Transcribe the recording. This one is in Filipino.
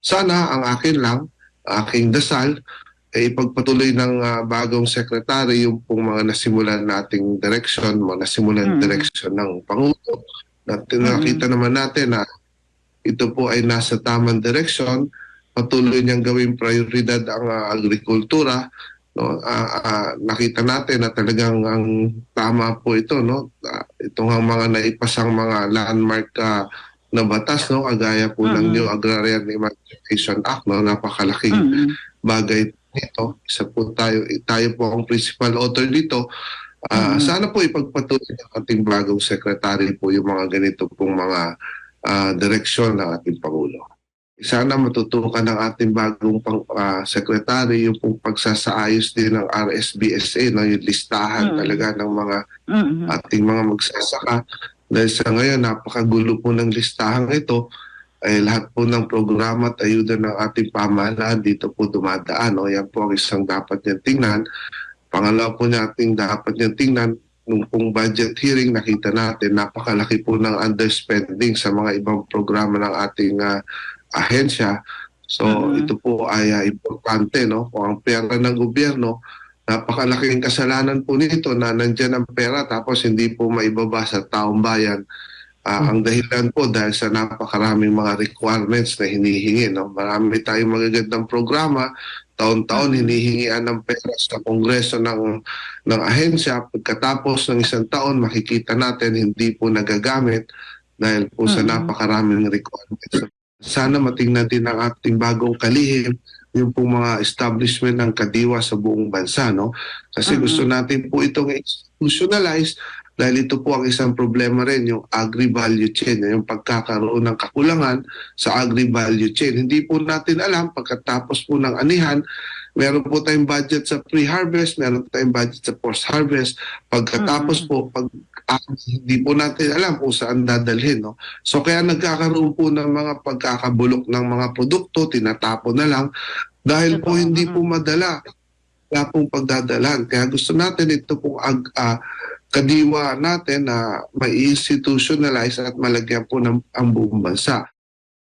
Sana ang akin lang, aking dasal, ay ipagpatuloy ng bagong sekretary yung pong mga nasimulan nating direksyon, mga nasimulan Mm. direksyon ng Pangulo. Na Mm. nakita naman natin na ito po ay nasa tamang direksyon, patuloy niyang gawing prioridad ang agrikultura. No, nakita natin na talagang ang tama po ito, no. Itong mga naipasang mga landmark na batas, no, kagaya po ng New Mm. Agrarian Emancipation Act, no, napakalaking Mm. bagay nito. Isa po tayo po ang principal author dito. Mm. Sana po ipagpatuloy ng ating bagong secretary po yung mga ganito pong mga direksyon ng ating Pangulo. Sana matutukan ng ating bagong secretary yung pong pagsasaayos din ng RSBSA, no, yung listahan Mm. talaga ng mga Mm. ating mga magsasaka. Dahil sa ngayon, napakagulo po ng listahan ito, ay lahat po ng programa at ayuda ng ating pamahalaan dito po dumadaan. No? Yan po ang isang dapat niyang tingnan. Pangalawa po nating dapat niyang tingnan, nung pong budget hearing, nakita natin napakalaki po ng underspending sa mga ibang programa ng ating ahensya. So Mm. ito po ay importante, no? Kung ang pera ng gobyerno, napakalaking kasalanan po nito na nandyan ang pera tapos hindi po maibaba sa taong bayan. Ang dahilan po dahil sa napakaraming mga requirements na hinihingi. No? Marami tayong magagandang programa, taon-taon Mm. hinihingian ng pera sa kongreso ng ahensya. Pagkatapos ng isang taon, makikita natin hindi po nagagamit dahil po sa Mm. napakaraming requirements. Sana matingnan din ang ating bagong kalihim yung pong mga establishment ng kadiwa sa buong bansa. No? Kasi gusto Mm. natin po itong institutionalize dahil ito po ang isang problema rin, yung agri-value chain, yung pagkakaroon ng kakulangan sa agri-value chain. Hindi po natin alam, pagkatapos po ng anihan, meron po tayong budget sa pre-harvest, meron tayong budget sa post-harvest. Pagkatapos Mm. po, hindi po natin alam kung saan dadalhin. No? So kaya nagkakaroon po ng mga pagkakabulok ng mga produkto, tinatapon na lang, dahil po Totoo. hindi po Mm. madala kaya pong pagdadalan. Kaya gusto natin ito pong kadiwa natin na mai-institutionalize at malagyan po ng ang buong bansa.